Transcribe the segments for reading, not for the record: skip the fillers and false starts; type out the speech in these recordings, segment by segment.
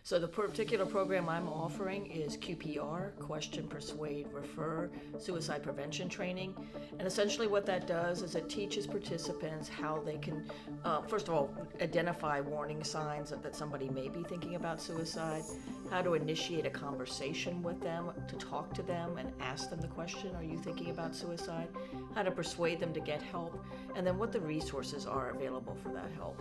So the particular program I'm offering is QPR, Question, Persuade, Refer, Suicide Prevention Training. And essentially what that does is it teaches participants how they can, first of all, identify warning signs that somebody may be thinking about suicide, how to initiate a conversation with them, to talk to them and ask them the question, are you thinking about suicide? How to persuade them to get help, and then what the resources are available for that help.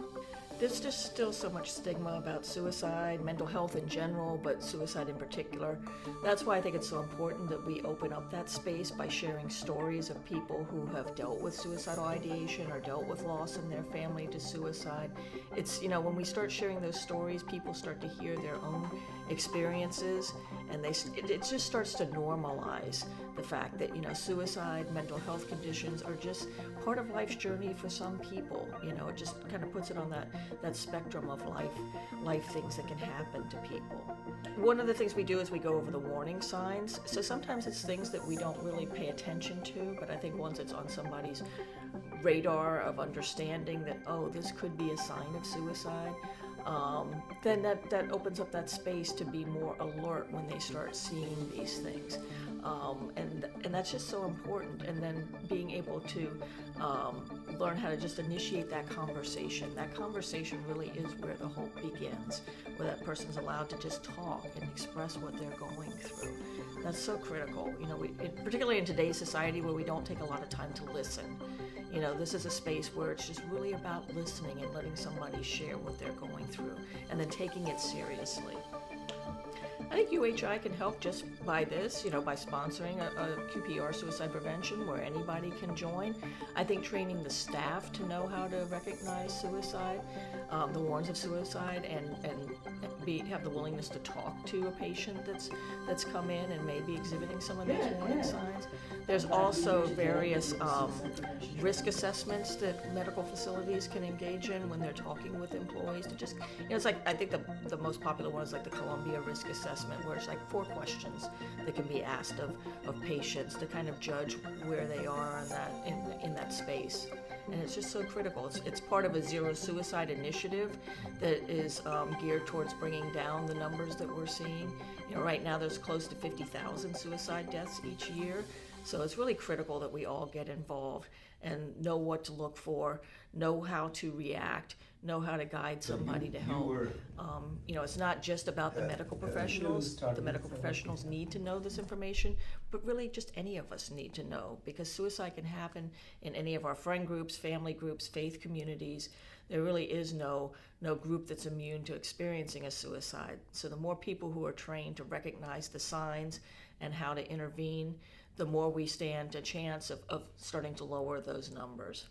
There's just still so much stigma about suicide, mental health in general, but suicide in particular. That's why I think it's so important that we open up that space by sharing stories of people who have dealt with suicidal ideation or dealt with loss in their family to suicide. It's, when we start sharing those stories, people start to hear their own experiences, and it just starts to normalize the fact that, suicide, mental health conditions are just part of life's journey for some people. It just kind of puts it on that spectrum of life things that can happen to people. One of the things we do is we go over the warning signs. So sometimes it's things that we don't really pay attention to, but I think once it's on somebody's radar of understanding that, oh, this could be a sign of suicide, then that opens up that space to be more alert when they start seeing these things. And that's just so important. And then being able to learn how to just initiate that conversation. That conversation really is where the hope begins, where that person's allowed to just talk and express what they're going through. That's so critical. Particularly in today's society where we don't take a lot of time to listen. This is a space where it's just really about listening and letting somebody share what they're going through and then taking it seriously. I think UHI can help just by this, by sponsoring a QPR suicide prevention where anybody can join. I think training the staff to know how to recognize suicide, the warnings of suicide, and have the willingness to talk to a patient that's come in and maybe exhibiting some of these warning signs. There's also various risk assessments that medical facilities can engage in when they're talking with employees to just, it's like, I think the most popular one is like the Columbia risk assessment, where it's like 4 questions that can be asked of patients to kind of judge where they are in that space. And it's just so critical. It's part of a zero suicide initiative that is geared towards bringing down the numbers that we're seeing. Right now there's close to 50,000 suicide deaths each year. So it's really critical that we all get involved and know what to look for, know how to react, know how to guide somebody to help. It's not just about the medical professionals. The medical professionals need to know this information, but really just any of us need to know, because suicide can happen in any of our friend groups, family groups, faith communities. There really is no group that's immune to experiencing a suicide. So the more people who are trained to recognize the signs and how to intervene, the more we stand a chance of starting to lower those numbers.